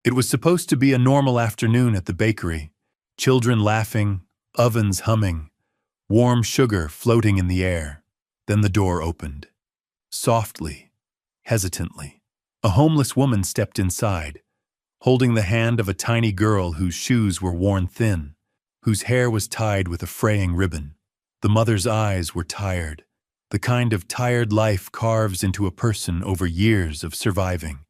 It was supposed to be a normal afternoon at the bakery. Children laughing, ovens humming, warm sugar floating in the air. Then the door opened. Softly, hesitantly. A homeless woman stepped inside, holding the hand of a tiny girl whose shoes were worn thin, whose hair was tied with a fraying ribbon. The mother's eyes were tired, the kind of tired life carves into a person over years of surviving.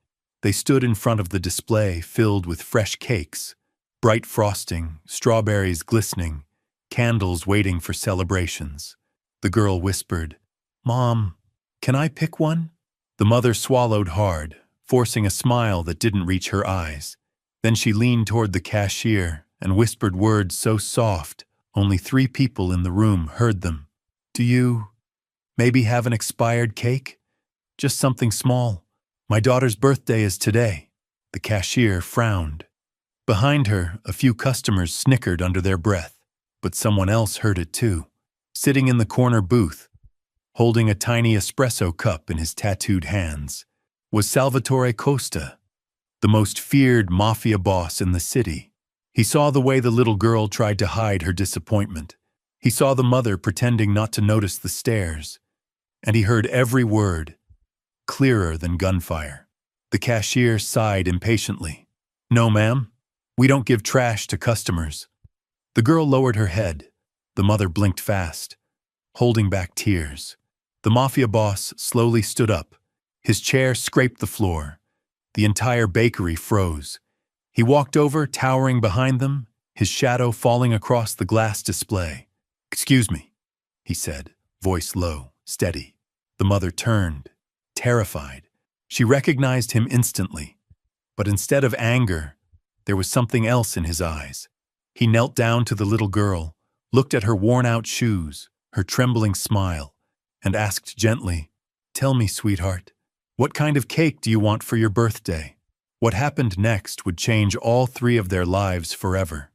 They stood in front of the display filled with fresh cakes, bright frosting, strawberries glistening, candles waiting for celebrations. The girl whispered, "Mom, can I pick one?" The mother swallowed hard, forcing a smile that didn't reach her eyes. Then she leaned toward the cashier and whispered words so soft, only 3 people in the room heard them. "Do you maybe have an expired cake? Just something small. My daughter's birthday is today." The cashier frowned. Behind her, a few customers snickered under their breath, but someone else heard it too. Sitting in the corner booth, holding a tiny espresso cup in his tattooed hands, was Salvatore Costa, the most feared Mafia boss in the city. He saw the way the little girl tried to hide her disappointment. He saw the mother pretending not to notice the stares, and he heard every word, clearer than gunfire. The cashier sighed impatiently. "No, ma'am. We don't give trash to customers." The girl lowered her head. The mother blinked fast, holding back tears. The Mafia boss slowly stood up. His chair scraped the floor. The entire bakery froze. He walked over, towering behind them, his shadow falling across the glass display. "Excuse me," he said, voice low, steady. The mother turned, terrified. She recognized him instantly. But instead of anger, there was something else in his eyes. He knelt down to the little girl, looked at her worn-out shoes, her trembling smile, and asked gently, "Tell me, sweetheart, what kind of cake do you want for your birthday?" What happened next would change all 3 of their lives forever.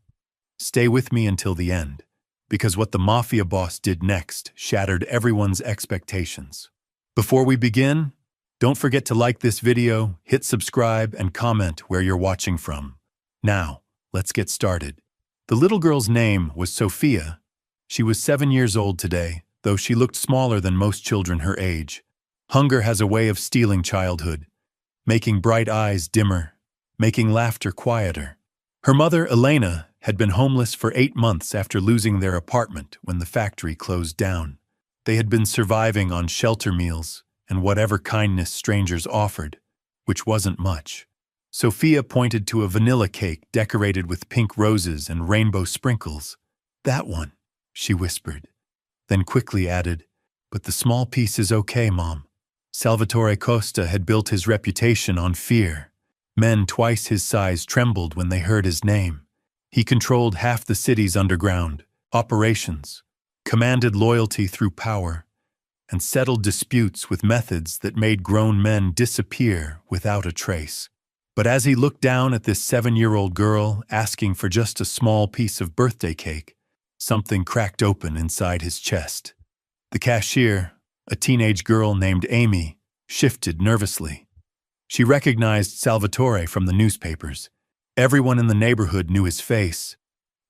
Stay with me until the end, because what the Mafia boss did next shattered everyone's expectations. Before we begin, don't forget to like this video, hit subscribe, and comment where you're watching from. Now, let's get started. The little girl's name was Sophia. She was 7 years old today, though she looked smaller than most children her age. Hunger has a way of stealing childhood, making bright eyes dimmer, making laughter quieter. Her mother, Elena, had been homeless for 8 months after losing their apartment when the factory closed down. They had been surviving on shelter meals and whatever kindness strangers offered, which wasn't much. Sophia pointed to a vanilla cake decorated with pink roses and rainbow sprinkles. "That one," she whispered, then quickly added, "But the small piece is okay, Mom." Salvatore Costa had built his reputation on fear. Men twice his size trembled when they heard his name. He controlled half the city's underground operations, commanded loyalty through power, and settled disputes with methods that made grown men disappear without a trace. But as he looked down at this 7-year-old girl asking for just a small piece of birthday cake, something cracked open inside his chest. The cashier, a teenage girl named Amy, shifted nervously. She recognized Salvatore from the newspapers. Everyone in the neighborhood knew his face,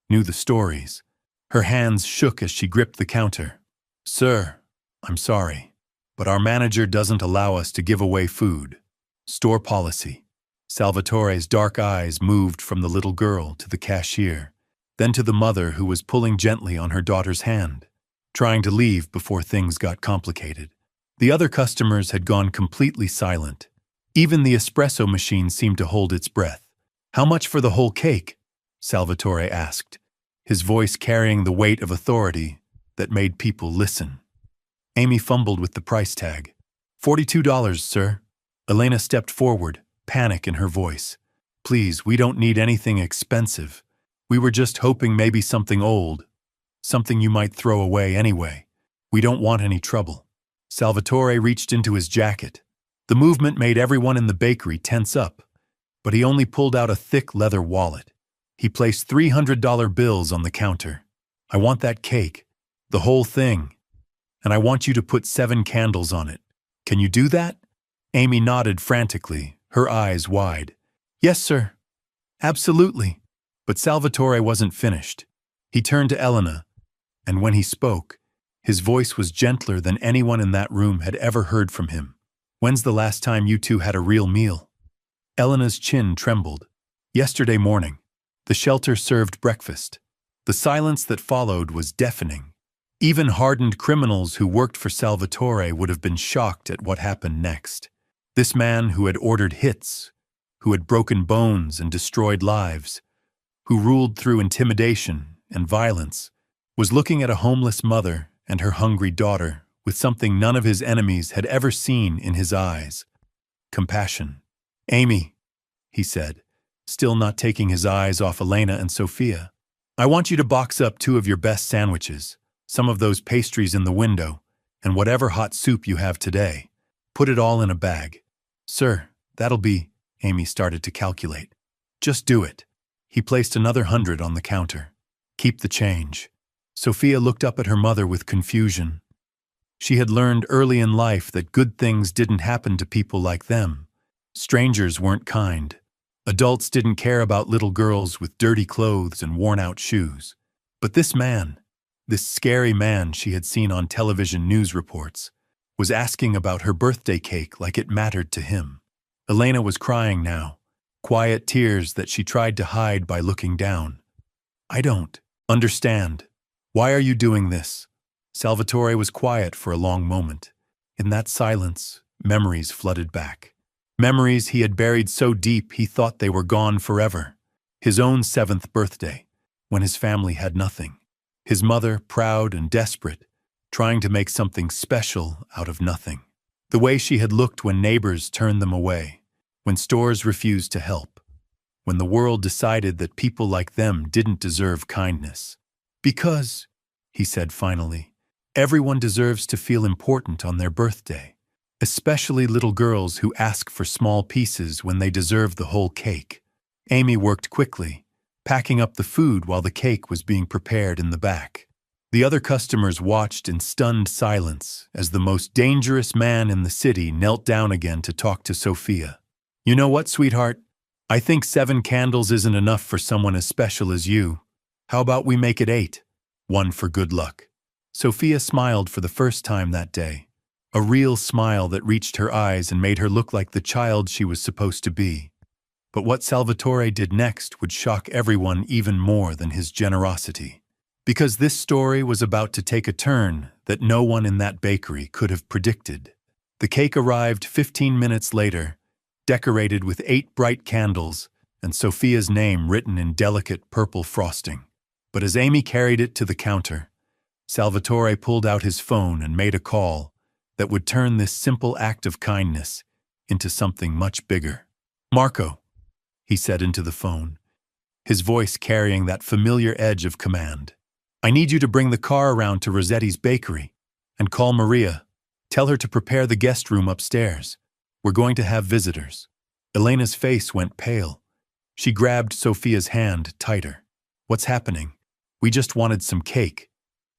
knew the stories. Her hands shook as she gripped the counter. "Sir, I'm sorry, but our manager doesn't allow us to give away food. Store policy." Salvatore's dark eyes moved from the little girl to the cashier, then to the mother who was pulling gently on her daughter's hand, trying to leave before things got complicated. The other customers had gone completely silent. Even the espresso machine seemed to hold its breath. "How much for the whole cake?" Salvatore asked, his voice carrying the weight of authority that made people listen. Amy fumbled with the price tag. $42, sir." Elena stepped forward, panic in her voice. "Please, we don't need anything expensive. We were just hoping maybe something old, something you might throw away anyway. We don't want any trouble." Salvatore reached into his jacket. The movement made everyone in the bakery tense up, but he only pulled out a thick leather wallet. He placed $300 bills on the counter. "I want that cake, the whole thing, and I want you to put 7 candles on it. Can you do that?" Amy nodded frantically, her eyes wide. "Yes, sir. Absolutely. But Salvatore wasn't finished. He turned to Elena, and when he spoke, his voice was gentler than anyone in that room had ever heard from him. When's the last time you two had a real meal? Elena's chin trembled. Yesterday morning. The shelter served breakfast. The silence that followed was deafening. Even hardened criminals who worked for Salvatore would have been shocked at what happened next. This man who had ordered hits, who had broken bones and destroyed lives, who ruled through intimidation and violence, was looking at a homeless mother and her hungry daughter with something none of his enemies had ever seen in his eyes: compassion. Amy, he said, still not taking his eyes off Elena and Sophia, I want you to box up 2 of your best sandwiches, some of those pastries in the window, and whatever hot soup you have today. Put it all in a bag. Sir, that'll be, Amy started to calculate. Just do it. He placed another 100 on the counter. Keep the change. Sophia looked up at her mother with confusion. She had learned early in life that good things didn't happen to people like them. Strangers weren't kind. Adults didn't care about little girls with dirty clothes and worn-out shoes. But this man, this scary man she had seen on television news reports, was asking about her birthday cake like it mattered to him. Elena was crying now, quiet tears that she tried to hide by looking down. I don't understand. Why are you doing this? Salvatore was quiet for a long moment. In that silence, memories flooded back. Memories he had buried so deep he thought they were gone forever. His own 7th birthday, when his family had nothing. His mother, proud and desperate, trying to make something special out of nothing. The way she had looked when neighbors turned them away, when stores refused to help, when the world decided that people like them didn't deserve kindness. Because, he said finally, everyone deserves to feel important on their birthday. Especially little girls who ask for small pieces when they deserve the whole cake. Amy worked quickly, packing up the food while the cake was being prepared in the back. The other customers watched in stunned silence as the most dangerous man in the city knelt down again to talk to Sophia. You know what, sweetheart? I think 7 candles isn't enough for someone as special as you. How about we make it 8? 1 for good luck. Sophia smiled for the first time that day. A real smile that reached her eyes and made her look like the child she was supposed to be. But what Salvatore did next would shock everyone even more than his generosity. Because this story was about to take a turn that no one in that bakery could have predicted. The cake arrived 15 minutes later, decorated with 8 bright candles and Sophia's name written in delicate purple frosting. But as Amy carried it to the counter, Salvatore pulled out his phone and made a call that would turn this simple act of kindness into something much bigger. Marco, he said into the phone, his voice carrying that familiar edge of command. I need you to bring the car around to Rossetti's bakery and call Maria. Tell her to prepare the guest room upstairs. We're going to have visitors. Elena's face went pale. She grabbed Sophia's hand tighter. What's happening? We just wanted some cake.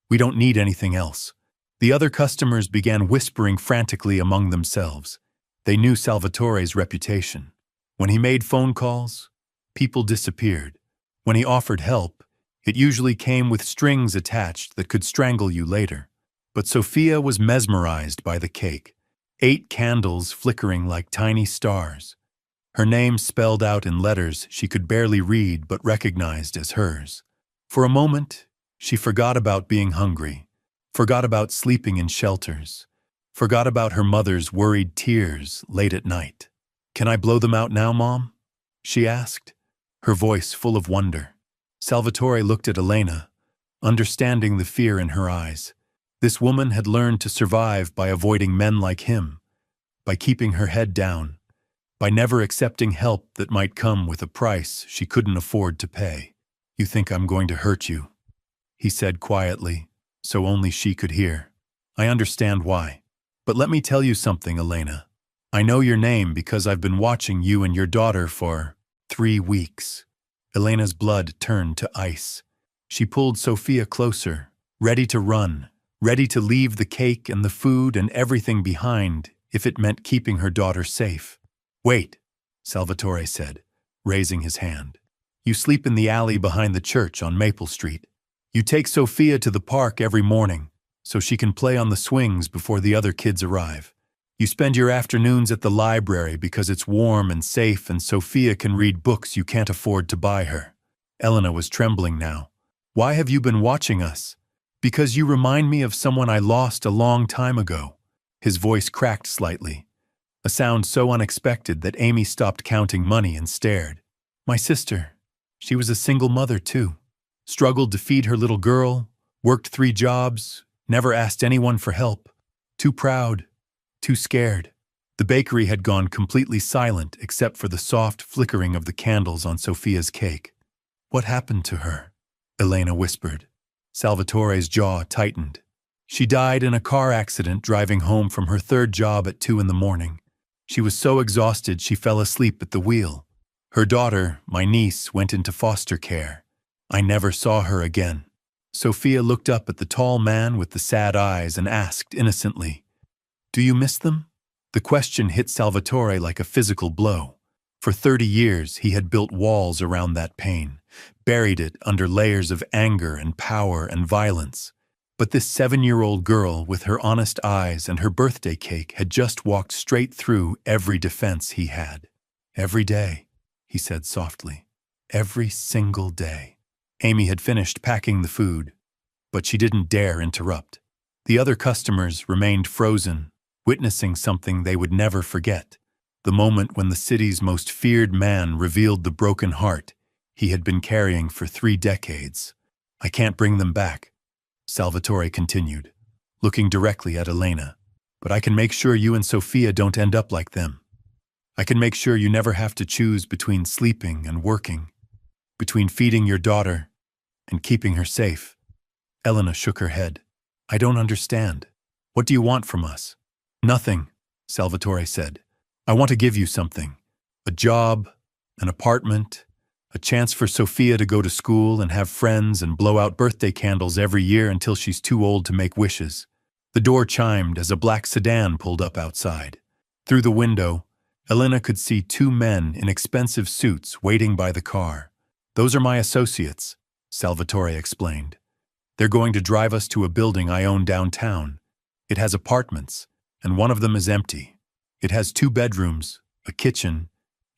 We don't need anything else. The other customers began whispering frantically among themselves. They knew Salvatore's reputation. When he made phone calls, people disappeared. When he offered help, it usually came with strings attached that could strangle you later. But Sophia was mesmerized by the cake. 8 candles flickering like tiny stars. Her name spelled out in letters she could barely read but recognized as hers. For a moment, she forgot about being hungry. Forgot about sleeping in shelters, forgot about her mother's worried tears late at night. Can I blow them out now, Mom? She asked, her voice full of wonder. Salvatore looked at Elena, understanding the fear in her eyes. This woman had learned to survive by avoiding men like him, by keeping her head down, by never accepting help that might come with a price she couldn't afford to pay. You think I'm going to hurt you, he said quietly, so only she could hear. I understand why. But let me tell you something, Elena. I know your name because I've been watching you and your daughter for 3 weeks. Elena's blood turned to ice. She pulled Sophia closer, ready to run, ready to leave the cake and the food and everything behind if it meant keeping her daughter safe. Wait, Salvatore said, raising his hand. You sleep in the alley behind the church on Maple Street. You take Sophia to the park every morning so she can play on the swings before the other kids arrive. You spend your afternoons at the library because it's warm and safe and Sophia can read books you can't afford to buy her. Elena was trembling now. Why have you been watching us? Because you remind me of someone I lost a long time ago. His voice cracked slightly, a sound so unexpected that Amy stopped counting money and stared. My sister. She was a single mother too. Struggled to feed her little girl, worked 3 jobs, never asked anyone for help. Too proud, too scared. The bakery had gone completely silent except for the soft flickering of the candles on Sophia's cake. What happened to her? Elena whispered. Salvatore's jaw tightened. She died in a car accident driving home from her 3rd job at 2 in the morning. She was so exhausted she fell asleep at the wheel. Her daughter, my niece, went into foster care. I never saw her again. Sophia looked up at the tall man with the sad eyes and asked innocently, "Do you miss them?" The question hit Salvatore like a physical blow. For 30 years, he had built walls around that pain, buried it under layers of anger and power and violence. But this 7-year-old girl with her honest eyes and her birthday cake had just walked straight through every defense he had. Every day, he said softly. Every single day. Amy had finished packing the food, but she didn't dare interrupt. The other customers remained frozen, witnessing something they would never forget. The moment when the city's most feared man revealed the broken heart he had been carrying for 3 decades. I can't bring them back, Salvatore continued, looking directly at Elena. But I can make sure you and Sophia don't end up like them. I can make sure you never have to choose between sleeping and working, between feeding your daughter and keeping her safe. Elena shook her head. I don't understand. What do you want from us? Nothing, Salvatore said. I want to give you something. A job, an apartment, a chance for Sophia to go to school and have friends and blow out birthday candles every year until she's too old to make wishes. The door chimed as a black sedan pulled up outside. Through the window, Elena could see 2 men in expensive suits waiting by the car. Those are my associates, Salvatore explained. They're going to drive us to a building I own downtown. It has apartments, and one of them is empty. It has 2 bedrooms, a kitchen,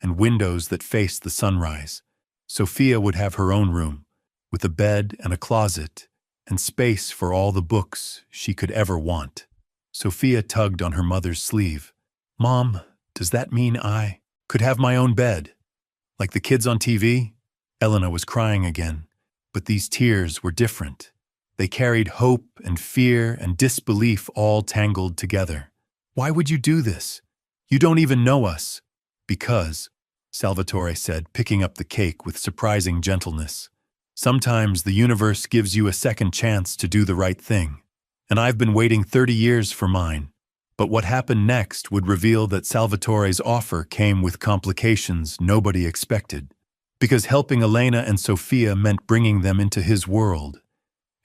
and windows that face the sunrise. Sophia would have her own room, with a bed and a closet, and space for all the books she could ever want. Sophia tugged on her mother's sleeve. Mom, does that mean I could have my own bed? Like the kids on TV? Elena was crying again, but these tears were different. They carried hope and fear and disbelief all tangled together. Why would you do this? You don't even know us. Because, Salvatore said, picking up the cake with surprising gentleness. Sometimes the universe gives you a second chance to do the right thing. And I've been waiting 30 years for mine. But what happened next would reveal that Salvatore's offer came with complications nobody expected. Because helping Elena and Sophia meant bringing them into his world.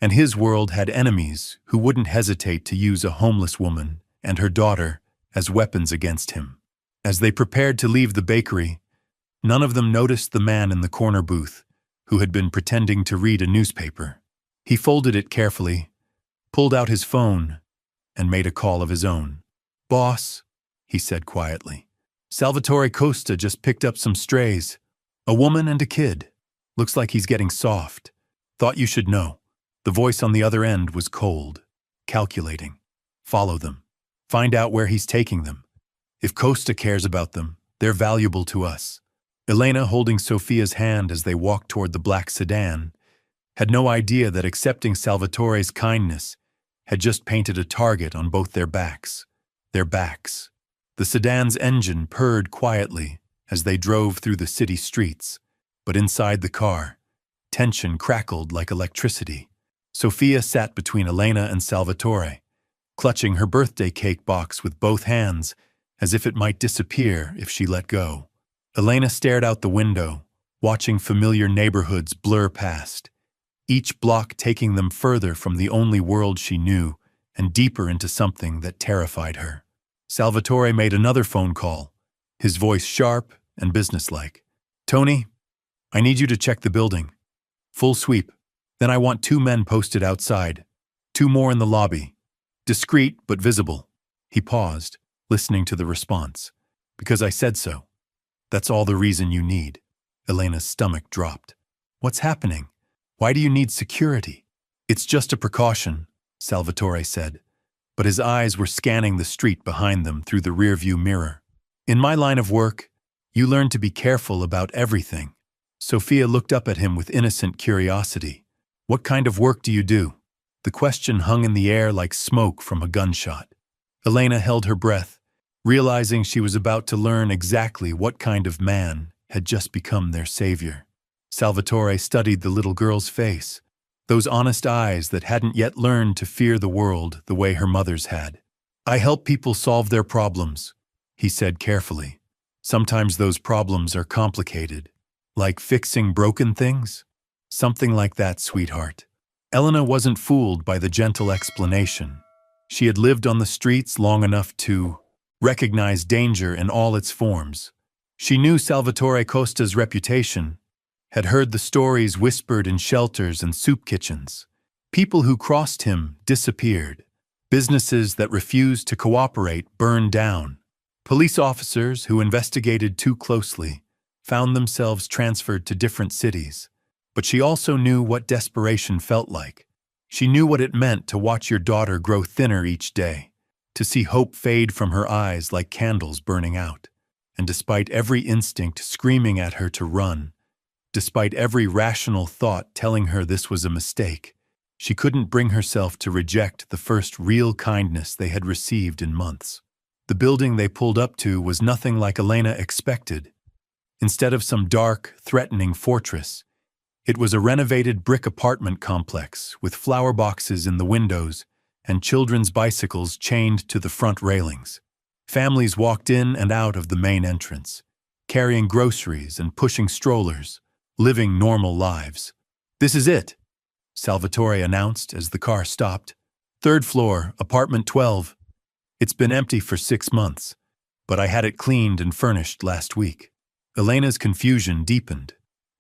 And his world had enemies who wouldn't hesitate to use a homeless woman and her daughter as weapons against him. As they prepared to leave the bakery, none of them noticed the man in the corner booth who had been pretending to read a newspaper. He folded it carefully, pulled out his phone, and made a call of his own. Boss, he said quietly, Salvatore Costa just picked up some strays. A woman and a kid. Looks like he's getting soft. Thought you should know. The voice on the other end was cold, calculating. Follow them. Find out where he's taking them. If Costa cares about them, they're valuable to us. Elena, holding Sophia's hand as they walked toward the black sedan, had no idea that accepting Salvatore's kindness had just painted a target on both their backs. Their backs. The sedan's engine purred quietly as they drove through the city streets, but inside the car, tension crackled like electricity. Sophia sat between Elena and Salvatore, clutching her birthday cake box with both hands as if it might disappear if she let go. Elena stared out the window, watching familiar neighborhoods blur past, each block taking them further from the only world she knew and deeper into something that terrified her. Salvatore made another phone call, his voice sharp and businesslike. Tony, I need you to check the building. Full sweep. Then I want 2 men posted outside. 2 more in the lobby. Discreet but visible. He paused, listening to the response. Because I said so. That's all the reason you need. Elena's stomach dropped. What's happening? Why do you need security? It's just a precaution, Salvatore said. But his eyes were scanning the street behind them through the rearview mirror. In my line of work, you learn to be careful about everything. Sophia looked up at him with innocent curiosity. What kind of work do you do? The question hung in the air like smoke from a gunshot. Elena held her breath, realizing she was about to learn exactly what kind of man had just become their savior. Salvatore studied the little girl's face, those honest eyes that hadn't yet learned to fear the world the way her mother's had. I help people solve their problems, he said carefully. Sometimes those problems are complicated, like fixing broken things. Something like that, sweetheart. Elena wasn't fooled by the gentle explanation. She had lived on the streets long enough to recognize danger in all its forms. She knew Salvatore Costa's reputation, had heard the stories whispered in shelters and soup kitchens. People who crossed him disappeared. Businesses that refused to cooperate burned down. Police officers who investigated too closely found themselves transferred to different cities. But she also knew what desperation felt like. She knew what it meant to watch your daughter grow thinner each day, to see hope fade from her eyes like candles burning out. And despite every instinct screaming at her to run, despite every rational thought telling her this was a mistake, she couldn't bring herself to reject the first real kindness they had received in months. The building they pulled up to was nothing like Elena expected. Instead of some dark, threatening fortress, it was a renovated brick apartment complex with flower boxes in the windows and children's bicycles chained to the front railings. Families walked in and out of the main entrance, carrying groceries and pushing strollers, living normal lives. This is it, Salvatore announced as the car stopped. 3rd floor, apartment 12. It's been empty for 6 months, but I had it cleaned and furnished last week. Elena's confusion deepened.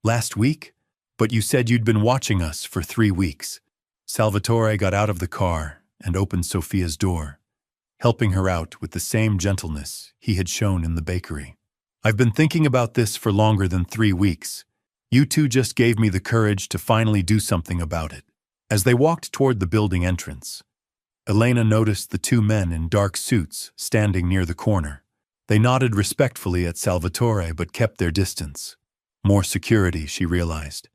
Last week? But you said you'd been watching us for 3 weeks. Salvatore got out of the car and opened Sophia's door, helping her out with the same gentleness he had shown in the bakery. I've been thinking about this for longer than 3 weeks. You two just gave me the courage to finally do something about it. As they walked toward the building entrance, Elena noticed the 2 men in dark suits standing near the corner. They nodded respectfully at Salvatore but kept their distance. More security, she realized.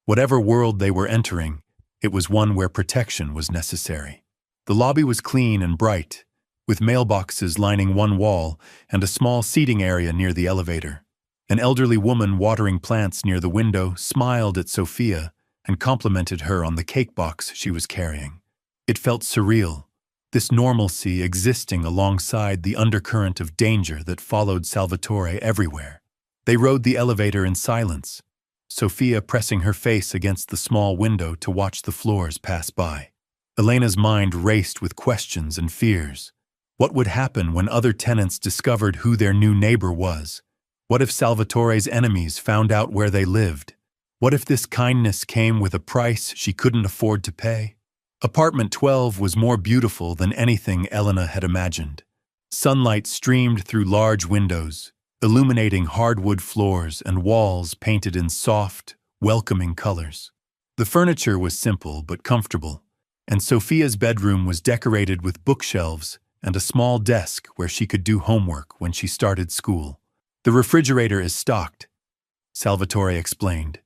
Whatever world they were entering, it was one where protection was necessary. The lobby was clean and bright, with mailboxes lining one wall and a small seating area near the elevator. An elderly woman watering plants near the window smiled at Sophia and complimented her on the cake box she was carrying. It felt surreal, this normalcy existing alongside the undercurrent of danger that followed Salvatore everywhere. They rode the elevator in silence, Sophia pressing her face against the small window to watch the floors pass by. Elena's mind raced with questions and fears. What would happen when other tenants discovered who their new neighbor was? What if Salvatore's enemies found out where they lived? What if this kindness came with a price she couldn't afford to pay? Apartment 12 was more beautiful than anything Elena had imagined. Sunlight streamed through large windows, illuminating hardwood floors and walls painted in soft, welcoming colors. The furniture was simple but comfortable, and Sophia's bedroom was decorated with bookshelves and a small desk where she could do homework when she started school. The refrigerator is stocked, Salvatore explained,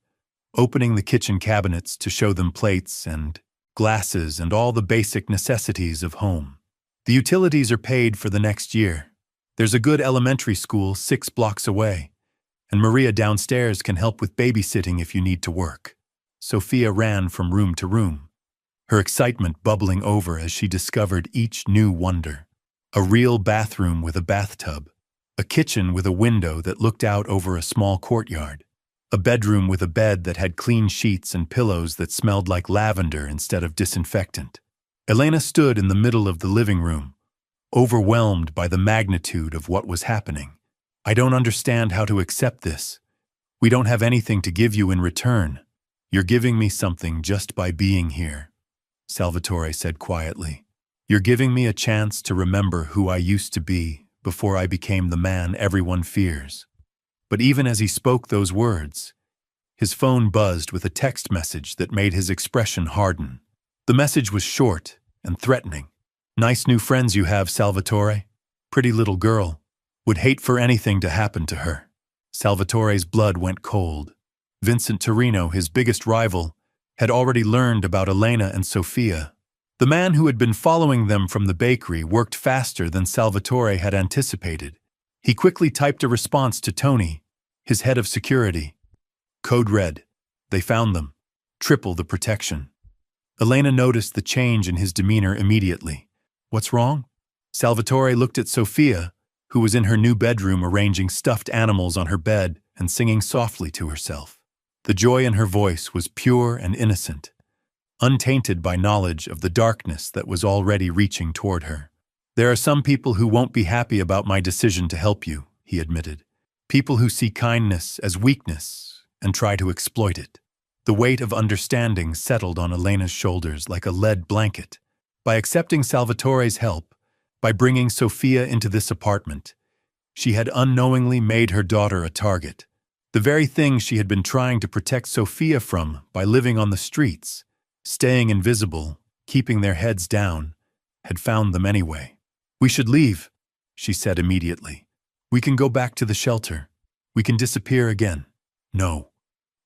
opening the kitchen cabinets to show them plates and glasses and all the basic necessities of home. The utilities are paid for the next year. There's a good elementary school 6 blocks away, and Maria downstairs can help with babysitting if you need to work. Sophia ran from room to room, her excitement bubbling over as she discovered each new wonder. A real bathroom with a bathtub, a kitchen with a window that looked out over a small courtyard, a bedroom with a bed that had clean sheets and pillows that smelled like lavender instead of disinfectant. Elena stood in the middle of the living room, overwhelmed by the magnitude of what was happening. I don't understand how to accept this. We don't have anything to give you in return. You're giving me something just by being here, Salvatore said quietly. You're giving me a chance to remember who I used to be before I became the man everyone fears. But even as he spoke those words, his phone buzzed with a text message that made his expression harden. The message was short and threatening. Nice new friends you have, Salvatore. Pretty little girl. Would hate for anything to happen to her. Salvatore's blood went cold. Vincent Torino, his biggest rival, had already learned about Elena and Sofia. The man who had been following them from the bakery worked faster than Salvatore had anticipated. He quickly typed a response to Tony, his head of security. Code red. They found them. Triple the protection. Elena noticed the change in his demeanor immediately. What's wrong? Salvatore looked at Sofia, who was in her new bedroom arranging stuffed animals on her bed and singing softly to herself. The joy in her voice was pure and innocent, untainted by knowledge of the darkness that was already reaching toward her. There are some people who won't be happy about my decision to help you, he admitted. People who see kindness as weakness and try to exploit it. The weight of understanding settled on Elena's shoulders like a lead blanket. By accepting Salvatore's help, by bringing Sofia into this apartment, she had unknowingly made her daughter a target. The very thing she had been trying to protect Sofia from by living on the streets, staying invisible, keeping their heads down, had found them anyway. We should leave, she said immediately. We can go back to the shelter. We can disappear again. No.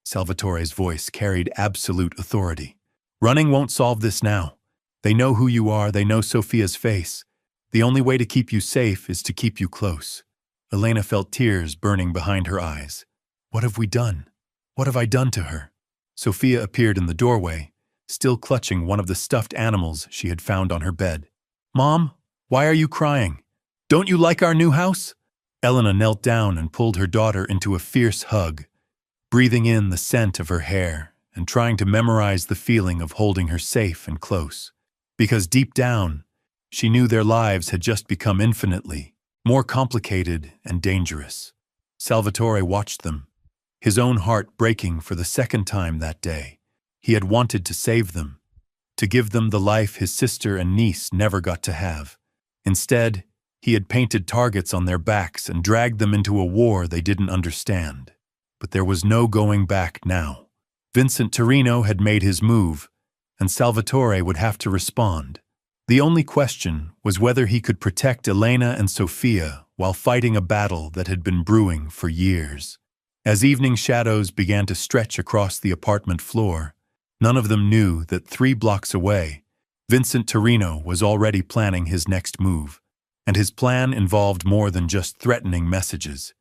Salvatore's voice carried absolute authority. Running won't solve this now. They know who you are, they know Sofia's face. The only way to keep you safe is to keep you close. Elena felt tears burning behind her eyes. What have we done? What have I done to her? Sofia appeared in the doorway, still clutching one of the stuffed animals she had found on her bed. Mom, why are you crying? Don't you like our new house? Elena knelt down and pulled her daughter into a fierce hug, breathing in the scent of her hair and trying to memorize the feeling of holding her safe and close. Because deep down, she knew their lives had just become infinitely more complicated and dangerous. Salvatore watched them, his own heart breaking for the second time that day. He had wanted to save them, to give them the life his sister and niece never got to have. Instead, he had painted targets on their backs and dragged them into a war they didn't understand. But there was no going back now. Vincent Torino had made his move, and Salvatore would have to respond. The only question was whether he could protect Elena and Sofia while fighting a battle that had been brewing for years. As evening shadows began to stretch across the apartment floor, none of them knew that 3 blocks away, Vincent Torino was already planning his next move, and his plan involved more than just threatening messages.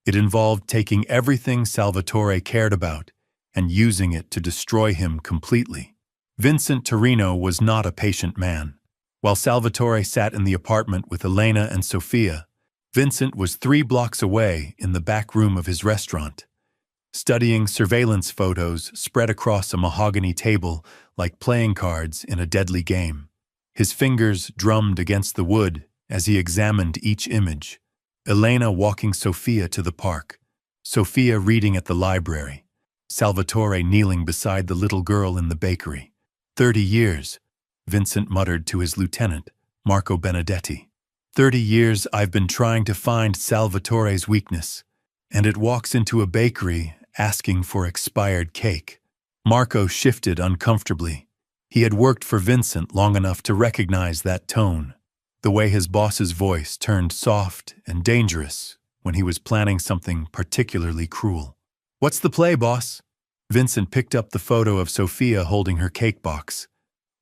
It involved taking everything Salvatore cared about and using it to destroy him completely. Vincent Torino was not a patient man. While Salvatore sat in the apartment with Elena and Sofia, Vincent was 3 blocks away in the back room of his restaurant, studying surveillance photos spread across a mahogany table like playing cards in a deadly game. His fingers drummed against the wood as he examined each image. Elena walking Sofia to the park, Sofia reading at the library, Salvatore kneeling beside the little girl in the bakery. 30 years, Vincent muttered to his lieutenant, Marco Benedetti. 30 years I've been trying to find Salvatore's weakness, and it walks into a bakery asking for expired cake. Marco shifted uncomfortably. He had worked for Vincent long enough to recognize that tone, the way his boss's voice turned soft and dangerous when he was planning something particularly cruel. What's the play, boss? Vincent picked up the photo of Sofia holding her cake box,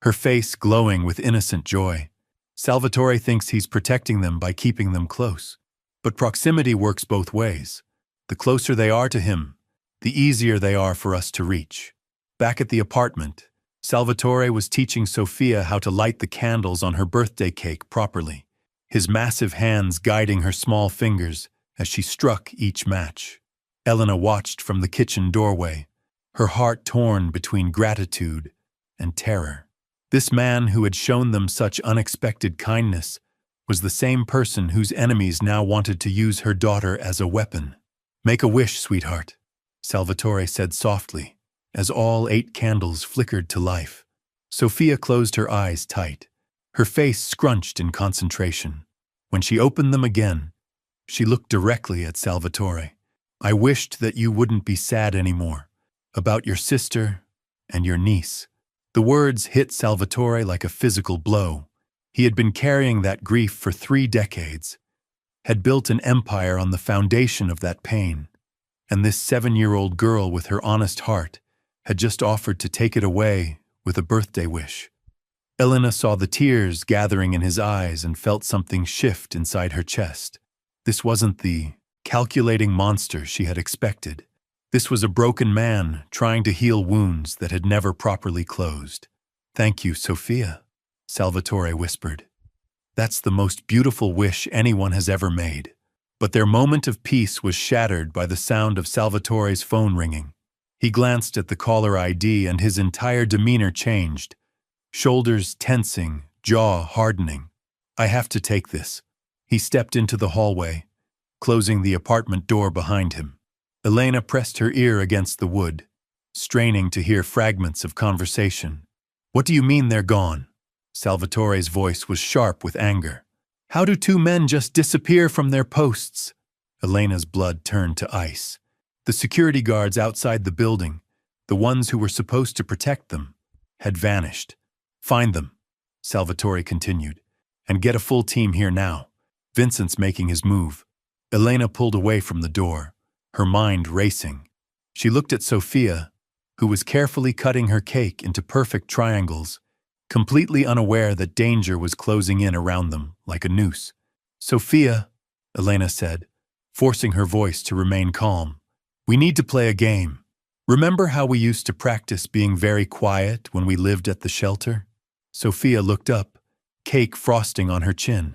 her face glowing with innocent joy. Salvatore thinks he's protecting them by keeping them close. But proximity works both ways. The closer they are to him, the easier they are for us to reach. Back at the apartment, Salvatore was teaching Sofia how to light the candles on her birthday cake properly, his massive hands guiding her small fingers as she struck each match. Elena watched from the kitchen doorway, her heart torn between gratitude and terror. This man who had shown them such unexpected kindness was the same person whose enemies now wanted to use her daughter as a weapon. Make a wish, sweetheart. Salvatore said softly, as all 8 candles flickered to life. Sophia closed her eyes tight, her face scrunched in concentration. When she opened them again, she looked directly at Salvatore. I wished that you wouldn't be sad anymore. About your sister and your niece. The words hit Salvatore like a physical blow. He had been carrying that grief for 3 decades, had built an empire on the foundation of that pain. And this 7-year-old girl with her honest heart had just offered to take it away with a birthday wish. Elena saw the tears gathering in his eyes and felt something shift inside her chest. This wasn't the calculating monster she had expected. This was a broken man trying to heal wounds that had never properly closed. Thank you, Sophia, Salvatore whispered. That's the most beautiful wish anyone has ever made. But their moment of peace was shattered by the sound of Salvatore's phone ringing. He glanced at the caller ID and his entire demeanor changed. Shoulders tensing, jaw hardening. I have to take this. He stepped into the hallway, closing the apartment door behind him. Elena pressed her ear against the wood, straining to hear fragments of conversation. What do you mean they're gone? Salvatore's voice was sharp with anger. How do 2 men just disappear from their posts? Elena's blood turned to ice. The security guards outside the building, the ones who were supposed to protect them, had vanished. Find them, Salvatore continued, and get a full team here now. Vincent's making his move. Elena pulled away from the door, her mind racing. She looked at Sophia, who was carefully cutting her cake into perfect triangles, completely unaware that danger was closing in around them like a noose. Sophia, Elena said, forcing her voice to remain calm, we need to play a game. Remember how we used to practice being very quiet when we lived at the shelter? Sophia looked up, cake frosting on her chin.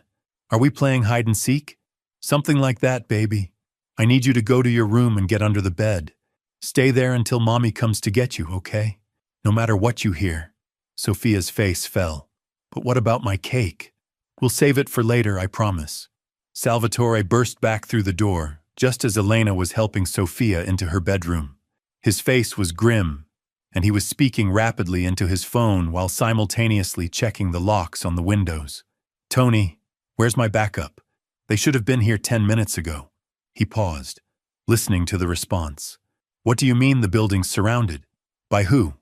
Are we playing hide and seek? Something like that, baby. I need you to go to your room and get under the bed. Stay there until Mommy comes to get you, okay? No matter what you hear. Sophia's face fell. But what about my cake? We'll save it for later, I promise. Salvatore burst back through the door, just as Elena was helping Sophia into her bedroom. His face was grim, and he was speaking rapidly into his phone while simultaneously checking the locks on the windows. Tony, where's my backup? They should have been here 10 minutes ago. He paused, listening to the response. What do you mean the building's surrounded? By who?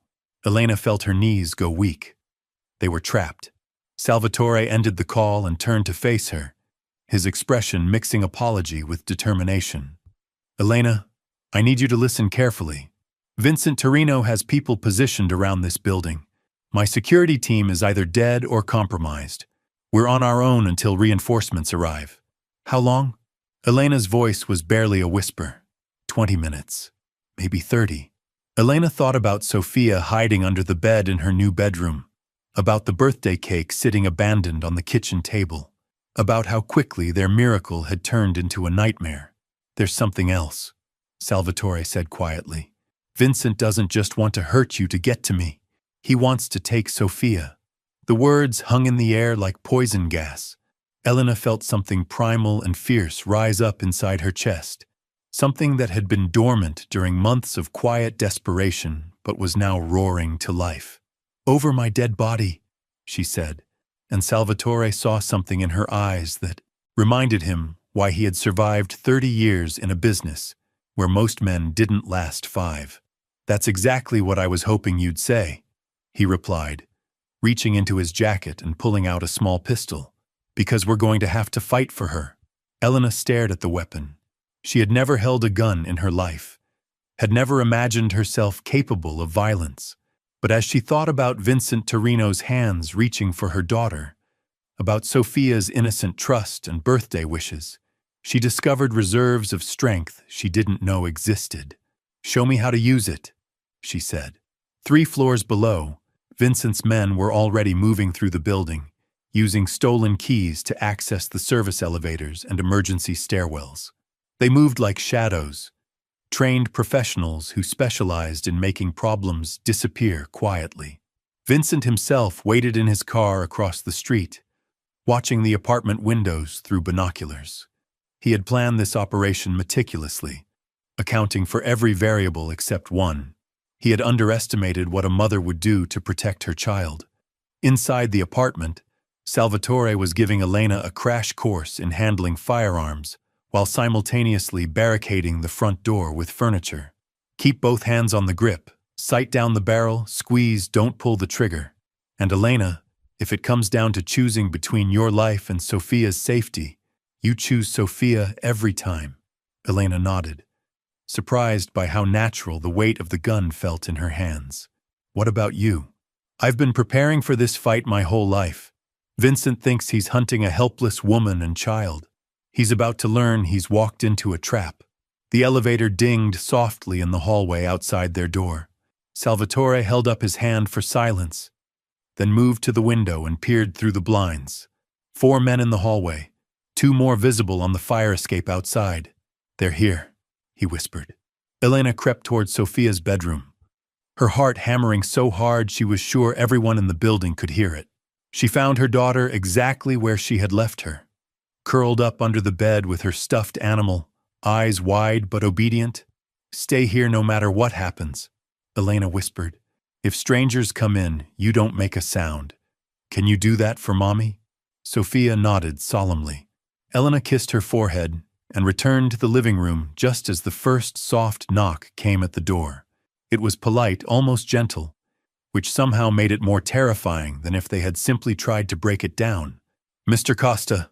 Elena felt her knees go weak. They were trapped. Salvatore ended the call and turned to face her, his expression mixing apology with determination. Elena, I need you to listen carefully. Vincent Torino has people positioned around this building. My security team is either dead or compromised. We're on our own until reinforcements arrive. How long? Elena's voice was barely a whisper. 20 minutes. Maybe 30. Elena thought about Sophia hiding under the bed in her new bedroom, about the birthday cake sitting abandoned on the kitchen table, about how quickly their miracle had turned into a nightmare. There's something else, Salvatore said quietly. Vincent doesn't just want to hurt you to get to me. He wants to take Sophia. The words hung in the air like poison gas. Elena felt something primal and fierce rise up inside her chest, something that had been dormant during months of quiet desperation but was now roaring to life. Over my dead body, she said, and Salvatore saw something in her eyes that reminded him why he had survived 30 years in a business where most men didn't last 5. That's exactly what I was hoping you'd say, he replied, reaching into his jacket and pulling out a small pistol. Because we're going to have to fight for her. Elena stared at the weapon. She had never held a gun in her life, had never imagined herself capable of violence. But as she thought about Vincent Torino's hands reaching for her daughter, about Sophia's innocent trust and birthday wishes, she discovered reserves of strength she didn't know existed. Show me how to use it, she said. 3 floors below, Vincent's men were already moving through the building, using stolen keys to access the service elevators and emergency stairwells. They moved like shadows, trained professionals who specialized in making problems disappear quietly. Vincent himself waited in his car across the street, watching the apartment windows through binoculars. He had planned this operation meticulously, accounting for every variable except one. He had underestimated what a mother would do to protect her child. Inside the apartment, Salvatore was giving Elena a crash course in handling firearms while simultaneously barricading the front door with furniture. Keep both hands on the grip, sight down the barrel, squeeze, don't pull the trigger. And Elena, if it comes down to choosing between your life and Sophia's safety, you choose Sophia every time. Elena nodded, surprised by how natural the weight of the gun felt in her hands. What about you? I've been preparing for this fight my whole life. Vincent thinks he's hunting a helpless woman and child. He's about to learn he's walked into a trap. The elevator dinged softly in the hallway outside their door. Salvatore held up his hand for silence, then moved to the window and peered through the blinds. 4 men in the hallway, 2 more visible on the fire escape outside. They're here, he whispered. Elena crept towards Sophia's bedroom, her heart hammering so hard she was sure everyone in the building could hear it. She found her daughter exactly where she had left her, curled up under the bed with her stuffed animal, eyes wide but obedient. Stay here no matter what happens, Elena whispered. If strangers come in, you don't make a sound. Can you do that for Mommy? Sophia nodded solemnly. Elena kissed her forehead and returned to the living room just as the first soft knock came at the door. It was polite, almost gentle, which somehow made it more terrifying than if they had simply tried to break it down. Mr. Costa,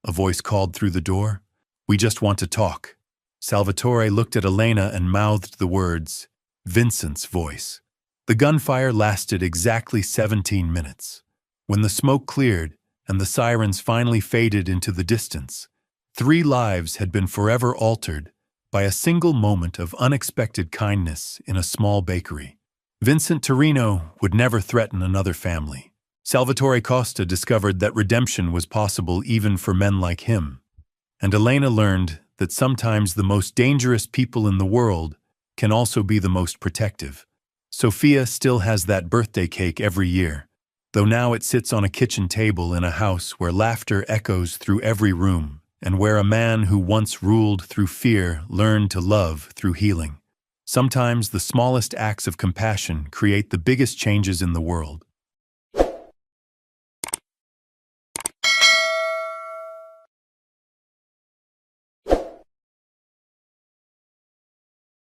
a voice called through the door. We just want to talk. Salvatore looked at Elena and mouthed the words, Vincent's voice. The gunfire lasted exactly 17 minutes. When the smoke cleared and the sirens finally faded into the distance, 3 lives had been forever altered by a single moment of unexpected kindness in a small bakery. Vincent Torino would never threaten another family. Salvatore Costa discovered that redemption was possible even for men like him. And Elena learned that sometimes the most dangerous people in the world can also be the most protective. Sophia still has that birthday cake every year, though now it sits on a kitchen table in a house where laughter echoes through every room, and where a man who once ruled through fear learned to love through healing. Sometimes the smallest acts of compassion create the biggest changes in the world.